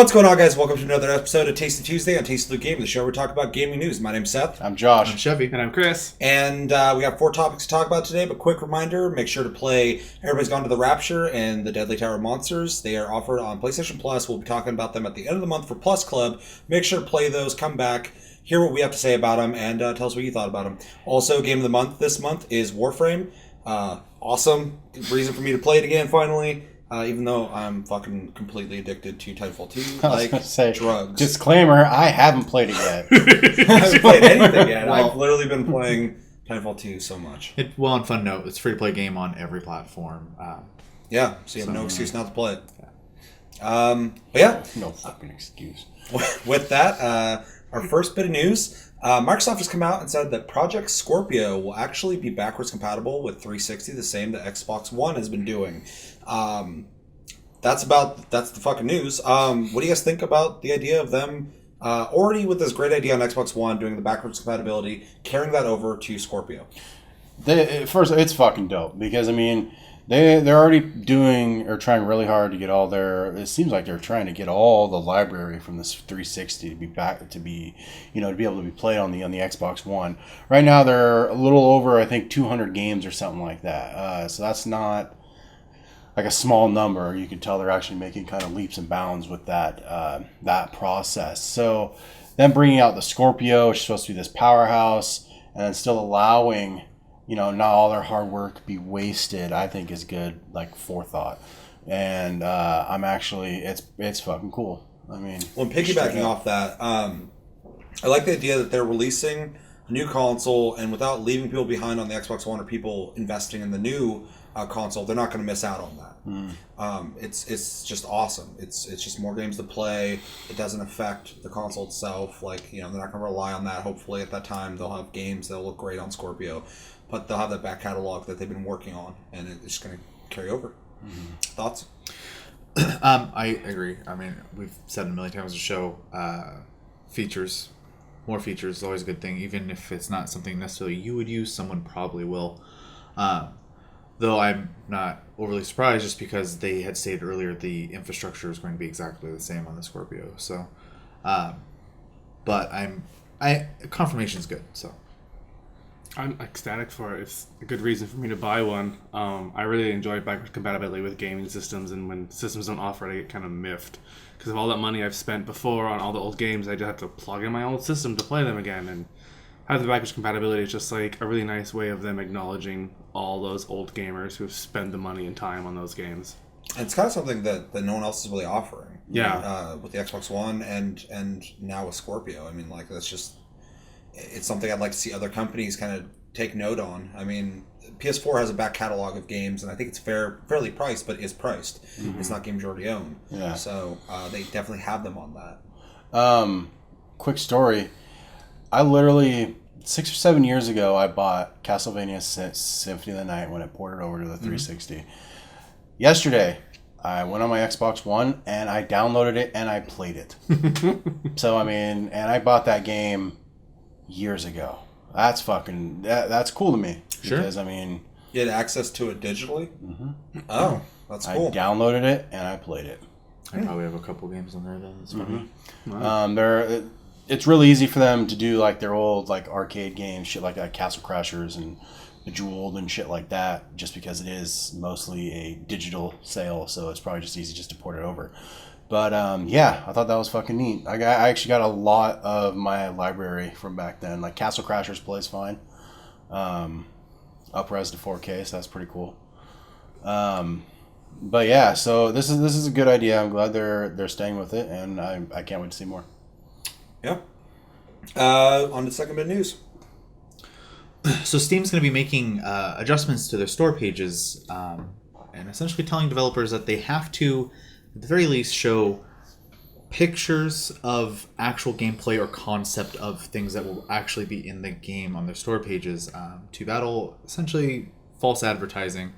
What's going on, guys? Welcome to another episode of Tasty Tuesday on Tasty Game, the show where we talk about gaming news. My name's Seth. I'm Josh. I'm Chevy. And I'm Chris. And we got 4 topics to talk about today, but quick reminder, make sure to play Everybody's Gone to the Rapture and the Deadly Tower Monsters. They are offered on PlayStation Plus. We'll be talking about them at the end of the month for Plus Club. Make sure to play those, come back, hear what we have to say about them, and tell us what you thought about them. Also, Game of the Month this month is Warframe. Awesome. Reason for me to play it again, finally. Even though I'm fucking completely addicted to Titanfall 2, like drugs. Disclaimer, I haven't played it yet. I haven't played anything yet. I've literally been playing Titanfall 2 so much. On fun note, it's a free-to-play game on every platform. Yeah, so you have no excuse not to play it. But yeah. No fucking excuse. With that, our first bit of news. Microsoft has come out and said that Project Scorpio will actually be backwards compatible with 360, the same that Xbox One has been doing. That's the fucking news. What do you guys think about the idea of them already with this great idea on Xbox One doing the backwards compatibility, carrying that over to Scorpio? First, it's fucking dope because I mean they're already doing or trying really hard to get all their. It seems like they're trying to get all the library from this 360 to be back to be, to be able to be played on the Xbox One. Right now they're a little over, I think, 200 games or something like that. So that's not like a small number. You can tell they're actually making kind of leaps and bounds with that process. So then bringing out the Scorpio, which is supposed to be this powerhouse, and then still allowing, not all their hard work be wasted, I think is good, like forethought. And I'm actually, it's fucking cool. I mean, well, piggybacking off that, I like the idea that they're releasing a new console, and without leaving people behind on the Xbox One or people investing in the new console, they're not going to miss out on that. It's just awesome. It's just more games to play. It doesn't affect the console itself. Like, they're not going to rely on that. Hopefully at that time they'll have games that'll look great on Scorpio, but they'll have that back catalog that they've been working on, and it's just going to carry over. Thoughts? I agree. I mean, we've said a million times on the show, more features is always a good thing. Even if it's not something necessarily you would use, someone probably will. Though I'm not overly surprised, just because they had stated earlier the infrastructure is going to be exactly the same on the Scorpio. So, but confirmation's good. So, I'm ecstatic for it. It's a good reason for me to buy one. I really enjoy backwards compatibility with gaming systems, and when systems don't offer it, I get kind of miffed because of all that money I've spent before on all the old games. I just have to plug in my old system to play them again, and have the backwards compatibility is just like a really nice way of them acknowledging all those old gamers who've spent the money and time on those games. And it's kind of something that no one else is really offering. Yeah. With the Xbox One and now with Scorpio. I mean, like, that's just, it's something I'd like to see other companies kind of take note on. I mean, PS4 has a back catalog of games, and I think it's fairly priced, but is priced. Mm-hmm. It's not games you already own. Yeah. So they definitely have them on that. Quick story. I literally 6 or 7 years ago, I bought Castlevania Symphony of the Night when it ported over to the 360. Mm-hmm. Yesterday, I went on my Xbox One and I downloaded it and I played it. So, I mean, and I bought that game years ago. That's fucking, that's cool to me. Sure. Because, I mean, you had access to it digitally? Mm-hmm. Oh, that's cool. I downloaded it and I played it. I probably have a couple games on there, though. That's funny. Mm-hmm. Wow. It's really easy for them to do like their old like arcade games, shit like Castle Crashers and Bejeweled and shit like that, just because it is mostly a digital sale, so it's probably just easy just to port it over. But yeah, I thought that was fucking neat. I actually got a lot of my library from back then. Like Castle Crashers plays fine, up-res to 4K, so that's pretty cool. But yeah, so this is a good idea. I'm glad they're staying with it, and I can't wait to see more. Yep. On to the second bit of news. So Steam's going to be making adjustments to their store pages and essentially telling developers that they have to, at the very least, show pictures of actual gameplay or concept of things that will actually be in the game on their store pages to battle essentially false advertising.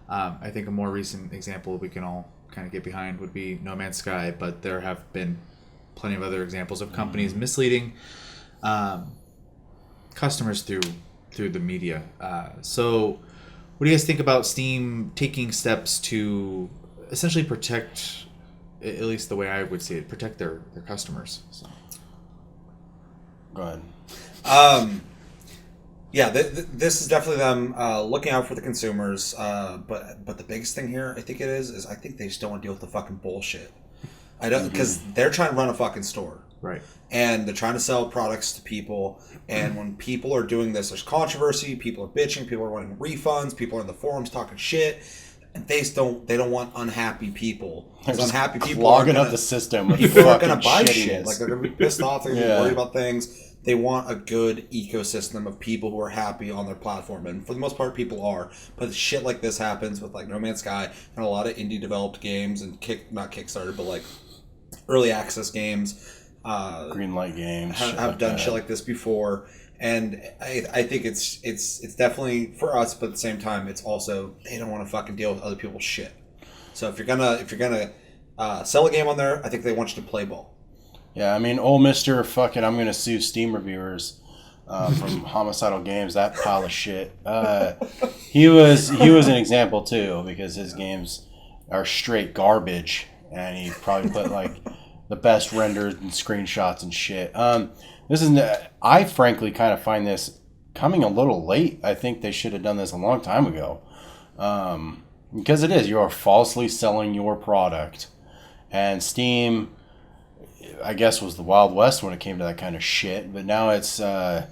I think a more recent example we can all kind of get behind would be No Man's Sky, but there have been plenty of other examples of companies misleading customers through the media. So what do you guys think about Steam taking steps to essentially protect at least the way I would see it, protect their customers. So. Go ahead. Yeah, this is definitely them looking out for the consumers. But the biggest thing here, I think it is I think they just don't want to deal with the fucking bullshit. I don't, because they're trying to run a fucking store. Right. And they're trying to sell products to people. And when people are doing this, there's controversy. People are bitching. People are wanting refunds. People are in the forums talking shit. And they don't want unhappy people. Because unhappy people are clogging up the system. With people aren't going to buy shittiness. shit. Like, they're going to be pissed off. They're going to be worried about things. They want a good ecosystem of people who are happy on their platform. And for the most part, people are. But shit like this happens with, like, No Man's Sky and a lot of indie-developed games and not Kickstarter, but, like, early access games. Greenlight games have done shit like this before, and I think it's definitely for us, but at the same time, it's also they don't want to fucking deal with other people's shit. So if you're gonna sell a game on there, I think they want you to play ball. Yeah, I mean, old Mister fucking, I'm gonna sue Steam reviewers from Homicidal Games. That pile of shit. He was an example too, because his games are straight garbage, and he probably put like the best renders and screenshots and shit. I frankly kind of find this coming a little late. I think they should have done this a long time ago. Because it is, you are falsely selling your product. And Steam, I guess, was the Wild West when it came to that kind of shit. But now it's, now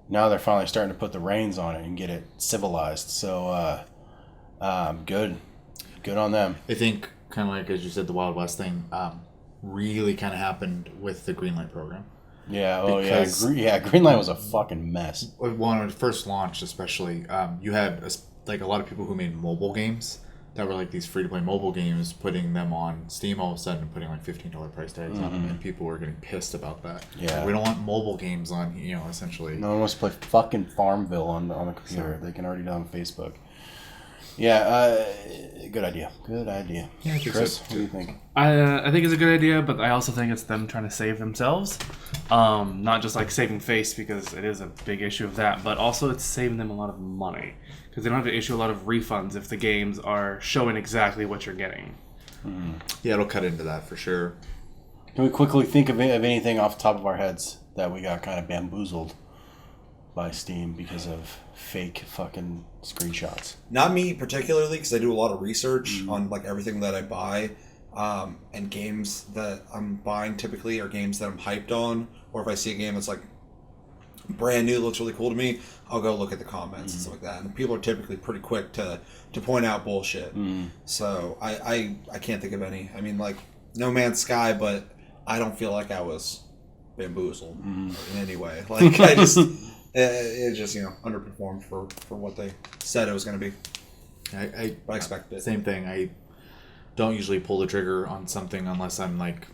they're finally starting to put the reins on it and get it civilized. So, good on them. I think, kind of like, as you said, the Wild West thing, really kind of happened with the Greenlight program. Yeah, Because- Greenlight was a fucking mess. When it first launched, especially, you had a lot of people who made mobile games that were like these free-to-play mobile games, putting them on Steam all of a sudden and putting like $15 price tags on them, and people were getting pissed about that. Yeah. Like, we don't want mobile games on, essentially. No one wants to play fucking Farmville on the computer. They can already do it on Facebook. Yeah, good idea. Good idea. Yeah, I think Chris, so, what do you think? I think it's a good idea, but I also think it's them trying to save themselves. Not just like saving face, because it is a big issue of that, but also it's saving them a lot of money. Because they don't have to issue a lot of refunds if the games are showing exactly what you're getting. Yeah, it'll cut into that for sure. Can we quickly think of anything off the top of our heads that we got kind of bamboozled by Steam because of fake fucking screenshots? Not me particularly, because I do a lot of research on like everything that I buy, and games that I'm buying typically are games that I'm hyped on, or if I see a game that's like brand new, looks really cool to me, I'll go look at the comments and stuff like that. And people are typically pretty quick to point out bullshit. So I can't think of any. I mean, like No Man's Sky, but I don't feel like I was bamboozled in any way. Like I just. It just, underperformed for what they said it was going to be. I expected it. Same thing. I don't usually pull the trigger on something unless I'm like,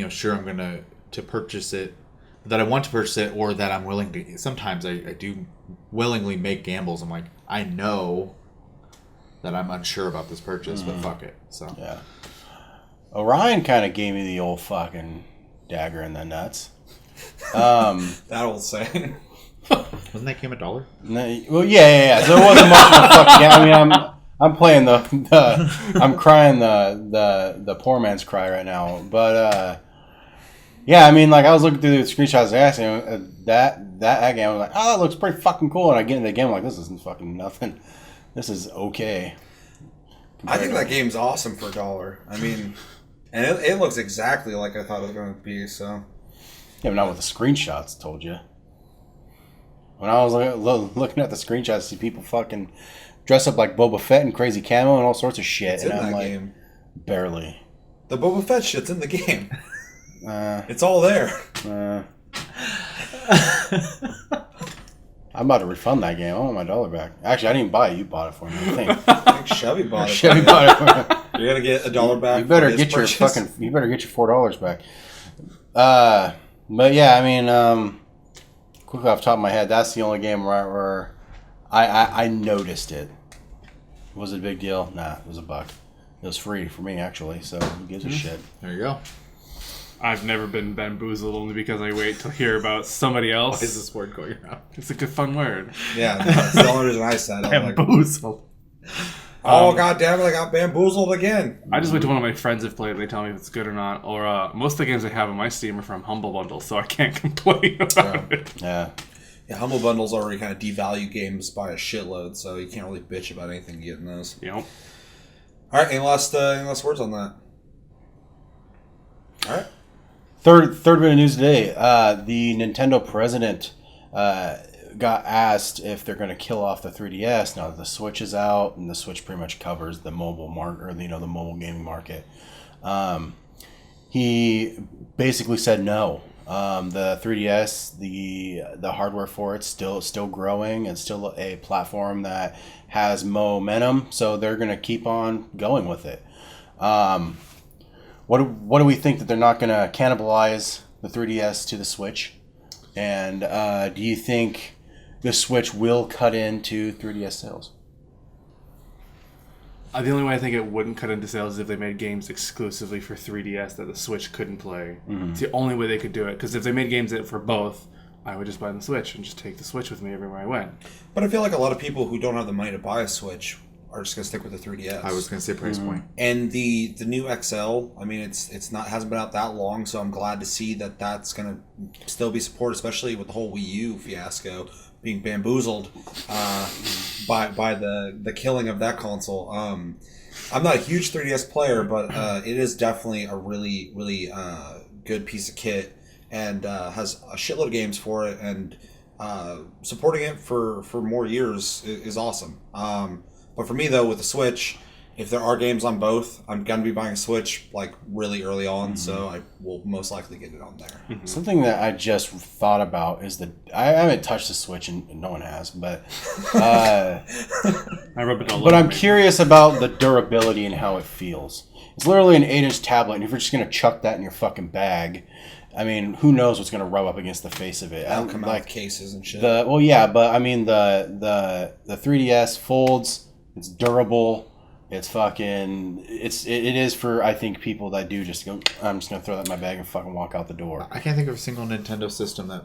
sure I'm going to purchase it, that I want to purchase it, or that I'm willing to. Sometimes I do willingly make gambles. I'm like, I know that I'm unsure about this purchase, but fuck it. So Yeah. Orion kind of gave me the old fucking dagger in the nuts. That old saying. wasn't that game $1? Well, yeah. So it wasn't much of a fucking game. I mean, I'm playing I'm crying the poor man's cry right now. But yeah, I mean, like I was looking through the screenshots and asking that game. I was like, oh, that looks pretty fucking cool. And I get into the game, I'm like, this isn't fucking nothing. This is okay. I think that game's awesome for $1. I mean, and it looks exactly like I thought it was going to be. So. Yeah, but not with the screenshots, told you. When I was looking at the screenshots, I see people fucking dress up like Boba Fett and crazy camo and all sorts of shit. It's and in I'm that like, game. Barely. The Boba Fett shit's in the game. It's all there. I'm about to refund that game. I want my $1 back. Actually, I didn't buy it. You bought it for me, I think. I think Chevy bought it. Chevy bought it for me. You're gonna get $1 back. You better for get his your purchase. You better get your $4 back. But yeah, I mean, quickly off the top of my head, that's the only game where I noticed it. Was it a big deal? Nah, it was $1. It was free for me, actually, so who gives a shit? There you go. I've never been bamboozled only because I wait to hear about somebody Why else. is this word going around? It's a good fun word. Yeah, that's the only reason I said it. I'm like, Bamboozled. Oh god damn it! I got bamboozled again. I just wait till one of my friends have played. They tell me if it's good or not. Or most of the games I have on my Steam are from Humble Bundle, so I can't complain about it. Yeah. Yeah, Humble Bundles already kind of devalue games by a shitload, so you can't really bitch about anything you get in those. Yep. All right, any last words on that? All right. Third bit of news today. The Nintendo president got asked if they're going to kill off the 3DS now that the Switch is out, and the Switch pretty much covers the mobile market, or the mobile gaming market. He basically said no. The 3DS, the hardware for it's still growing. It's still a platform that has momentum, so they're going to keep on going with it. What do we think that they're not going to cannibalize the 3DS to the Switch? And do you think the Switch will cut into 3DS sales? The only way I think it wouldn't cut into sales is if they made games exclusively for 3DS that the Switch couldn't play. Mm-hmm. It's the only way they could do it. Because if they made games for both, I would just buy the Switch and just take the Switch with me everywhere I went. But I feel like a lot of people who don't have the money to buy a Switch are just going to stick with the 3DS. I was going to say price point. And the new XL, I mean, hasn't been out that long, so I'm glad to see that that's going to still be supported, especially with the whole Wii U fiasco being bamboozled by the killing of that console. I'm not a huge 3DS player, but it is definitely a really, really good piece of kit, and has a shitload of games for it, and supporting it for more years is awesome. But for me, though, with the Switch, if there are games on both, I'm going to be buying a Switch like really early on, so I will most likely get it on there. Mm-hmm. Something that I just thought about is I haven't touched the Switch, and no one has, but I rub it all over. But I'm curious about the durability and how it feels. It's literally an 8-inch tablet, and if you're just going to chuck that in your fucking bag, I mean, who knows what's going to rub up against the face of it? That'll come out with cases and shit. But I mean, the 3DS folds. It's durable. It's fucking. It is for, I think, people that do just go, I'm just gonna throw that in my bag and fucking walk out the door. I can't think of a single Nintendo system that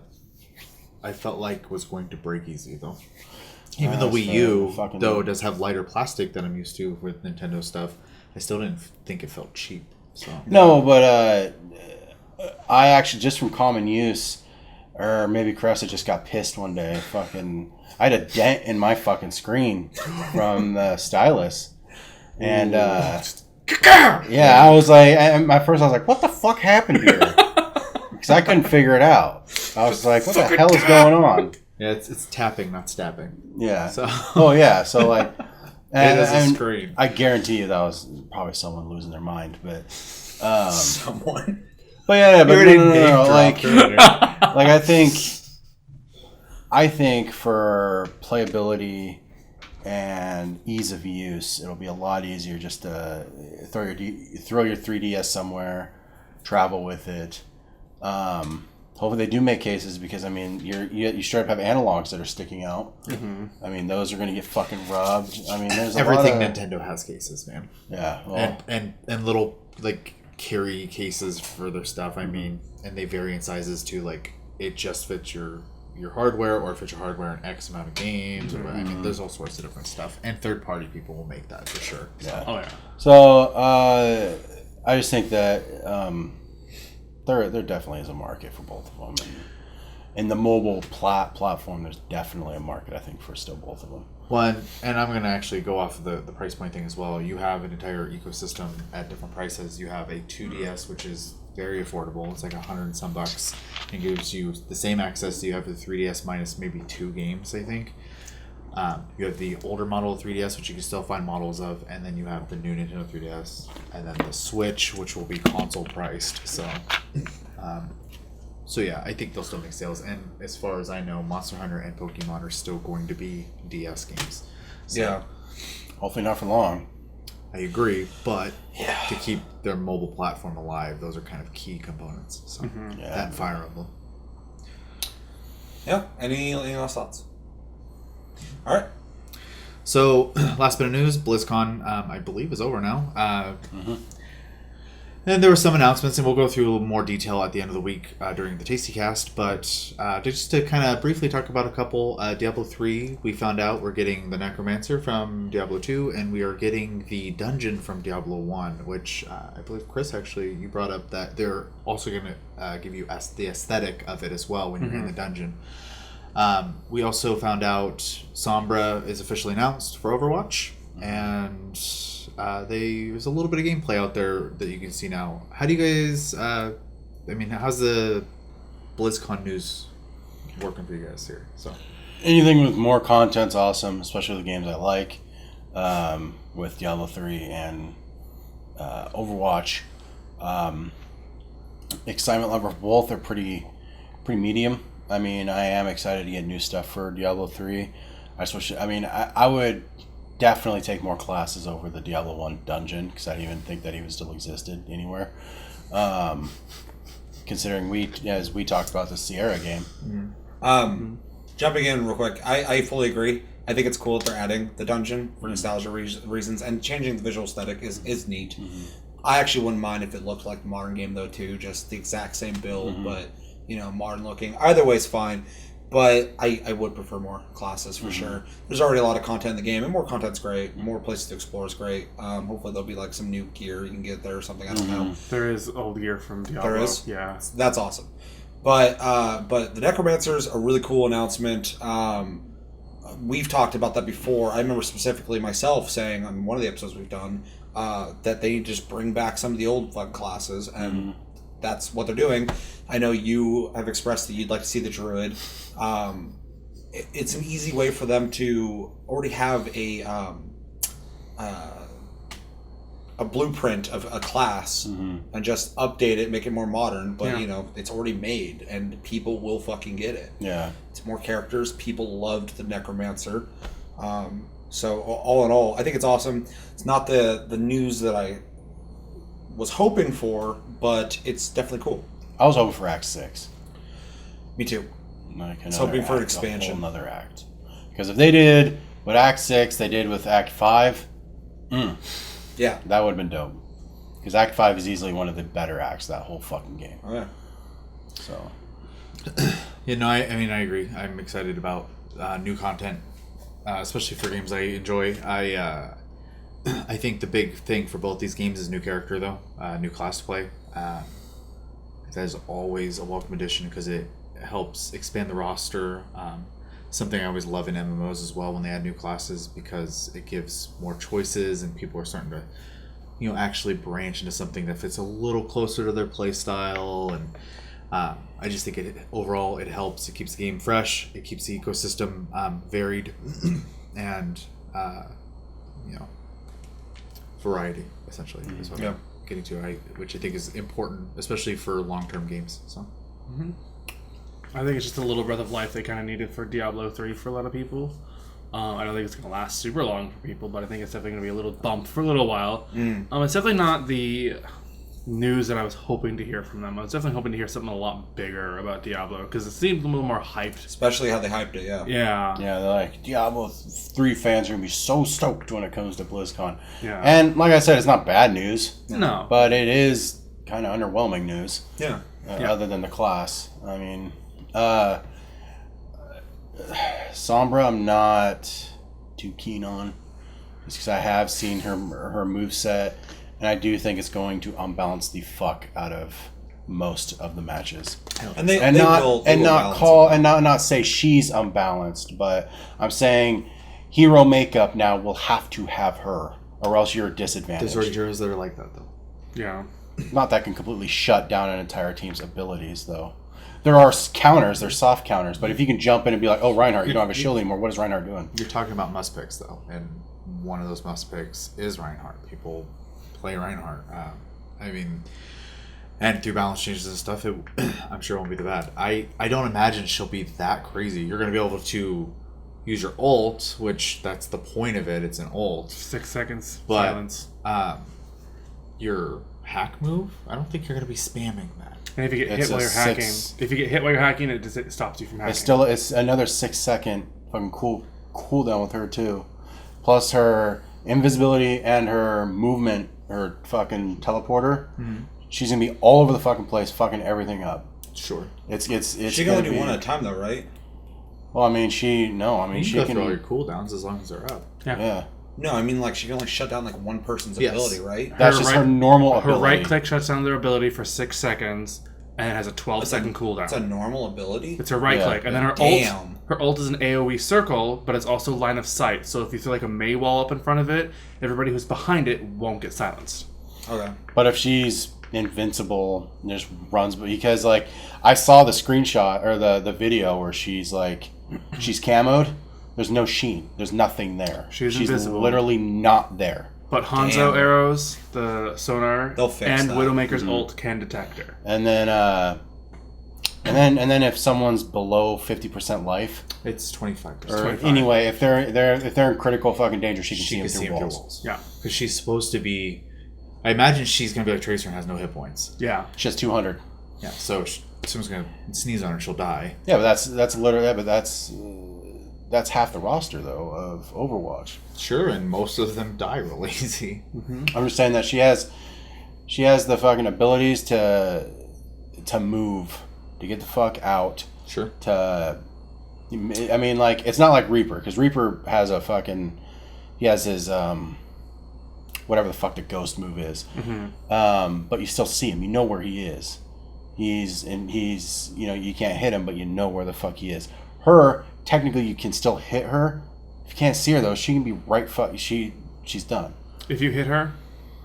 I felt like was going to break easy though. Even the Wii U, though, does have lighter plastic than I'm used to with Nintendo stuff. I still didn't think it felt cheap. So no, but I actually, just from common use, or maybe Cressa just got pissed one day. I had a dent in my fucking screen from the stylus. And, yeah, I was like, at first I was like, what the fuck happened here? Because I couldn't figure it out. I was like, what the hell is going on? Yeah, it's tapping, not stabbing. Yeah. So. Oh, yeah. So, like, it is a screen. I guarantee you that was probably someone losing their mind, but. Someone. But yeah, but no. Like, I think for playability and ease of use, it'll be a lot easier just to throw your 3DS somewhere, travel with it. Hopefully they do make cases, because I mean you straight up have analogs that are sticking out. Mm-hmm. I mean, those are going to get fucking rubbed. I mean, there's everything Nintendo has cases, man. Yeah, well, and little like carry cases for their stuff. I mean, and they vary in sizes too. Like it just fits your hardware, or fits your hardware in X amount of games. Or, I mean, there's all sorts of different stuff, and third-party people will make that for sure. Yeah. Oh yeah. So I just think that there definitely is a market for both of them, and in the mobile platform, there's definitely a market, I think, for still both of them. Well, and I'm going to actually go off of the price point thing as well. You have an entire ecosystem at different prices. You have a 2DS, which is very affordable. It's like $100 and some bucks, and gives you the same access you have to the 3DS minus maybe 2 games, I think. You have the older model of 3DS, which you can still find models of, and then you have the new Nintendo 3DS, and then the Switch, which will be console priced. So yeah, I think they'll still make sales. And as far as I know, Monster Hunter and Pokemon are still going to be DS games. So, yeah. Hopefully not for long. I agree, but to keep their mobile platform alive, those are kind of key components. So that and Fire Emblem. Yeah. Any last thoughts? All right. So last bit of news: BlizzCon, I believe, is over now. And there were some announcements, and we'll go through more detail at the end of the week during the Tasty Cast. But just to kind of briefly talk about a couple, Diablo 3, we found out we're getting the Necromancer from Diablo 2, and we are getting the dungeon from Diablo 1, which I believe, Chris, actually, you brought up that they're also going to give you the aesthetic of it as well when you're in the dungeon. We also found out Sombra is officially announced for Overwatch, and there's a little bit of gameplay out there that you can see now. How do you guys, how's the BlizzCon news working for you guys here? So anything with more content's awesome, especially the games I like, with Diablo 3 and Overwatch. Excitement level for both are pretty medium. I mean, I am excited to get new stuff for Diablo 3. I would definitely take more classes over the Diablo 1 dungeon, because I didn't even think that even still existed anywhere. Considering as we talked about the Sierra game. Jumping in real quick, I fully agree. I think it's cool that they're adding the dungeon for nostalgia reasons, and changing the visual aesthetic is neat. I actually wouldn't mind if it looked like the modern game though too, just the exact same build, but modern looking. Either way is fine, but I would prefer more classes for sure. There's already a lot of content in the game, and more content's great. More places to explore is great. Hopefully there'll be like some new gear you can get there or something. I don't know. There is old gear from Diablo. There is? Yeah. That's awesome. But the Necromancer's a really cool announcement. We've talked about that before. I remember specifically myself saying on one of the episodes we've done that they just bring back some of the old fun classes, and that's what they're doing. I know you have expressed that you'd like to see the Druid. It's an easy way for them to already have a blueprint of a class and just update it, make it more modern, but it's already made and people will fucking get it. Yeah. It's more characters. People loved the Necromancer. So all in all, I think it's awesome. It's not the news that I was hoping for, but it's definitely cool. I was hoping for Act 6. Me too. Like I was hoping for an expansion. Another act. Because if they did what Act 6 they did with Act 5, yeah, that would have been dope. Because Act 5 is easily one of the better acts of that whole fucking game. Oh, yeah. So. I agree. I'm excited about new content, especially for games I enjoy. I think the big thing for both these games is new character, though. New class to play. That is always a welcome addition because it helps expand the roster. Something I always love in MMOs as well when they add new classes, because it gives more choices and people are starting to, actually branch into something that fits a little closer to their play style. And I just think overall it helps. It keeps the game fresh. It keeps the ecosystem varied, and variety essentially is what I'm getting to. Which I think is important, especially for long-term games. So. I think it's just a little breath of life they kind of needed for Diablo 3 for a lot of people. I don't think it's going to last super long for people, but I think it's definitely going to be a little bump for a little while. It's definitely not the news that I was hoping to hear from them. I was definitely hoping to hear something a lot bigger about Diablo, because it seemed a little more hyped. Especially how they hyped it, yeah. Yeah, they're like, Diablo 3 fans are going to be so stoked when it comes to BlizzCon. Yeah. And like I said, it's not bad news. No. But it is kind of underwhelming news. Yeah. Other than the class. I mean, Sombra I'm not too keen on, just because I have seen her moveset, and I do think it's going to unbalance the fuck out of most of the matches. And not say she's unbalanced, but I'm saying hero makeup now will have to have her, or else you're disadvantaged. There's already heroes that are like that, though. Yeah. Not that can completely shut down an entire team's abilities, though. There are counters, there's soft counters, but if you can jump in and be like, oh, Reinhardt, you don't have a shield anymore, what is Reinhardt doing? You're talking about must picks, though, and one of those must picks is Reinhardt. People play Reinhardt. And through balance changes and stuff, I'm sure it won't be that bad. I don't imagine she'll be that crazy. You're going to be able to use your ult, which that's the point of it. It's an ult. 6 seconds But, silence. Your hack move, I don't think you're going to be spamming that. And if you get hit while you're hacking, it stops you from hacking. It's another 6 second fucking cooldown with her too. Plus her invisibility and her movement, her fucking teleporter. she's gonna be all over the fucking place, fucking everything up. Sure. It's She can only do one at a time, though, right? Well, I mean, she You can. can go through all your cooldowns as long as they're up. Yeah. No, I mean, like, she can only shut down, like, one person's Yes. ability, right? That's just her normal Her ability. right click shuts down their ability for 6 seconds, and it has a 12-second cooldown. It's a normal ability? It's her right Yeah. click, and then her Damn. ult. Her ult is an AOE circle, but it's also line of sight. So if you throw like a Mei wall up in front of it, everybody who's behind it won't get silenced. Okay. But if she's invincible and just runs, because like I saw the screenshot or the video where she's like she's camoed. There's no sheen. There's nothing there. She's invisible. Literally not there. But Hanzo Damn. arrows, the sonar, They'll fix and that. Widowmaker's ult can detect her. And then if someone's below 50% life, It's 25%. or 25. anyway, if they're in critical fucking danger, she can see them through walls. Yeah. Because she's supposed to be... I imagine she's going to be like Tracer and has no hit points. Yeah. She has 200. Yeah, so someone's going to sneeze on her, she'll die. Yeah, but that's literally but that's half the roster though of Overwatch. Sure, and most of them die real easy. I'm just saying that she has the fucking abilities to move, to get the fuck out. Sure. I mean, like, it's not like Reaper, because Reaper has a fucking, he has his whatever the fuck the ghost move is. But you still see him. You know where he is. He's you know, you can't hit him, but you know where the fuck he is. Her, technically, you can still hit her. If you can't see her though, she can be right she's done. If you hit her,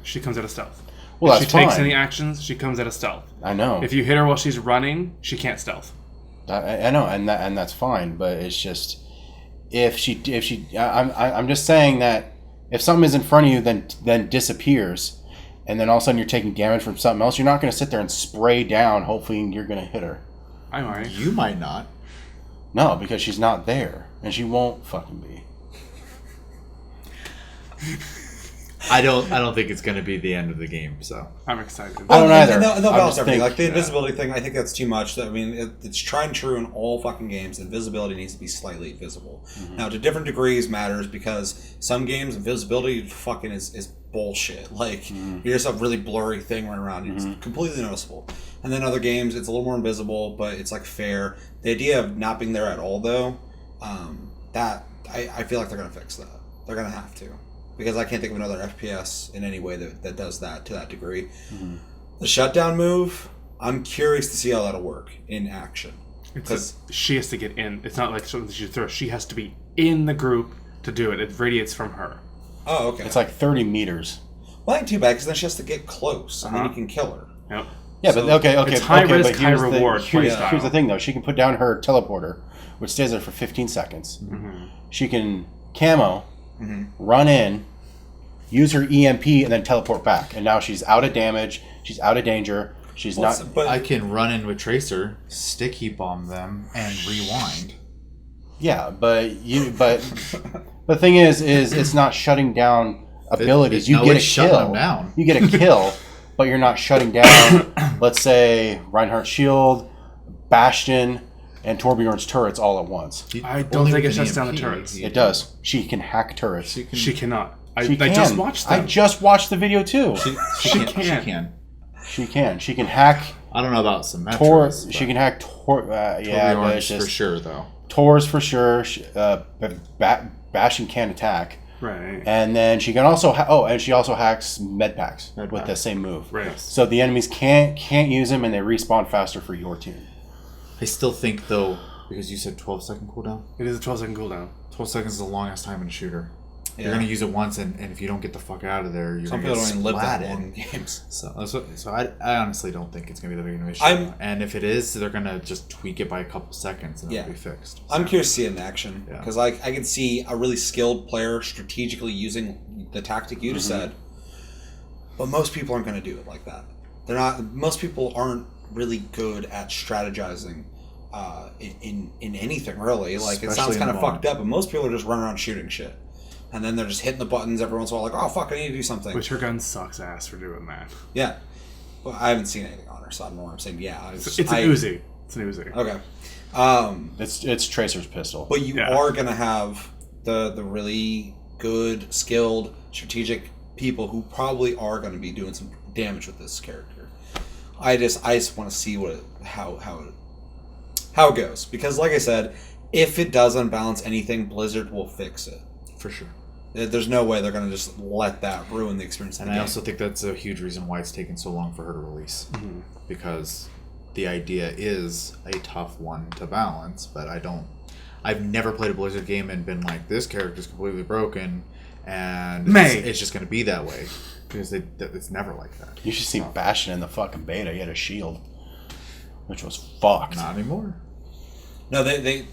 she comes out of stealth. Well, if that's she takes fine. any actions, she comes out of stealth. I know. If you hit her while she's running, she can't stealth. I know, and that's fine. But it's just if she, I'm just saying that if something is in front of you, then disappears, and then all of a sudden you're taking damage from something else, you're not going to sit there and spray down, hoping you're going to hit her. I might. You might not. No, because she's not there, and she won't fucking be. I don't think it's going to be the end of the game, so. I'm excited. I don't either. And they'll I balance just everything. think- Like the invisibility thing, I think that's too much. I mean, it's tried and true in all fucking games. Invisibility needs to be slightly visible. Now, to different degrees matters because some games invisibility fucking is bullshit. Like you just have a really blurry thing running around. It's completely noticeable. And then other games, it's a little more invisible, but it's like fair. The idea of not being there at all, though, that I feel like they're gonna fix that. They're gonna have to. Because I can't think of another FPS in any way that does that to that degree. The shutdown move, I'm curious to see how that'll work in action. Because She has to get in. It's not like something she throws. She has to be in the group to do it. It radiates from her. oh, okay. It's like 30 meters. Well, ain't too bad because then she has to get close and then you can kill her. Yep. Yeah, So, but okay. it's high okay, risk, but here's high the- reward Here's playstyle. the thing, though. She can put down her teleporter, which stays there for 15 seconds. She can camo, run in, use her EMP, and then teleport back. And now she's out of damage. She's out of danger. She's Well, not. but I can run in with Tracer, sticky bomb them, and rewind. Yeah, but the thing is it's not shutting down abilities. You no, get a it's shutting kill. them down. You get a kill, but you're not shutting down. Let's say Reinhardt's shield, Bastion, and Torbjorn's turrets all at once. I don't Only think it with an shuts down the EMP. turrets. It does. She can hack turrets. She cannot. I She can. just watched them. I just watched the video too. She can. can. She can. She can hack I don't know about Symmetra. Tor. She can hack Tor. Yeah, but it's for just sure, though. Tor's for sure. Bastion can attack, Right. and then she can also. And she also hacks med packs Med with pack. the same move. Right. So the enemies can't use them, and they respawn faster for your team. I still think, though, because you said 12-second cooldown, It is a 12-second cooldown. 12 seconds is the longest time in a shooter. Yeah. You're going to use it once, and if you don't get the fuck out of there, you're some going to people get don't even live that splatted. long in games. So I honestly don't think it's going to be that big of an issue. And if it is, they're going to just tweak it by a couple seconds and it'll be fixed. I'm curious to see it in action Yeah. because I can see a really skilled player strategically using the tactic you just said, but most people aren't going to do it like that. They're not. Most people aren't really good at strategizing in anything really. Like it Especially sounds in kind the of moment. fucked up, but most people are just running around shooting shit, and then they're just hitting the buttons every once in a while. Like, oh fuck, I need to do something. Which her gun sucks ass for doing that. Yeah. Well, I haven't seen anything on her, so I don't know why I'm saying yeah. It's an Uzi. It's an Uzi. Okay. It's Tracer's pistol. But you Yeah. are going to have the really good, skilled, strategic people who probably are going to be doing some damage with this character. I just want to see how it goes, because like I said, if it does unbalance anything, Blizzard will fix it For sure. There's no way they're going to just let that ruin the experience. And I also think that's a huge reason why it's taken so long for her to release. Mm-hmm. Because the idea is a tough one to balance, but I've never played a Blizzard game and been like, this character's completely broken, and it's just going to be that way. Because it's never like that. You should see Bastion in the fucking beta. He had a shield, which was fucked. Not anymore. No, they've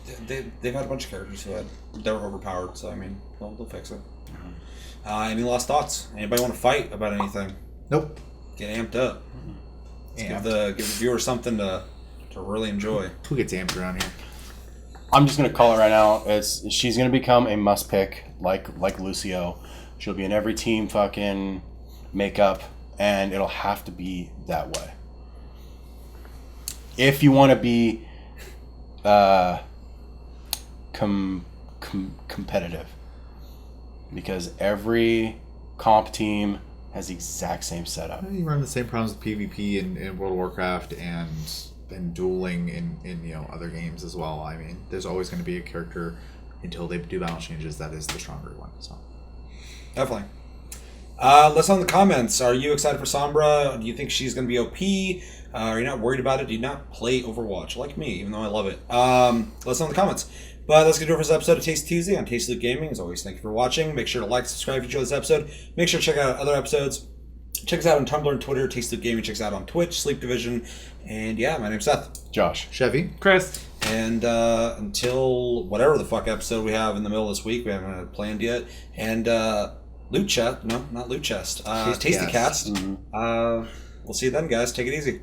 had a bunch of characters who they were overpowered, so I mean, they'll fix it. Any last thoughts? Anybody want to fight about anything? Nope. Get amped up. Give the viewer something to really enjoy. Who gets amped around here? I'm just gonna call it right now. She's gonna become a must pick, like Lucio. She'll be in every team fucking makeup, and it'll have to be that way. If you want to be competitive, because every comp team has the exact same setup. You run the same problems with PvP in World of Warcraft and dueling in other games as well. I mean, there's always going to be a character until they do balance changes that is the stronger one. So definitely. Let's know in the comments. Are you excited for Sombra? Do you think she's going to be OP? Are you not worried about it? Do you not play Overwatch like me, even though I love it? Let's know in the comments. But let's get to it for this episode of Tasty Tuesday on Tasty Loot Gaming. As always, thank you for watching. Make sure to like, subscribe if you enjoyed this episode. Make sure to check out other episodes. Check us out on Tumblr and Twitter, Tasty Loot Gaming. Check us out on Twitch, Sleep Division. And yeah, my name's Seth. Josh. Chevy. Chris. And until whatever the fuck episode we have in the middle of this week, we haven't planned yet. And Loot Chest. No, not Loot Chest. Tasty Cast. Mm-hmm. We'll see you then, guys. Take it easy.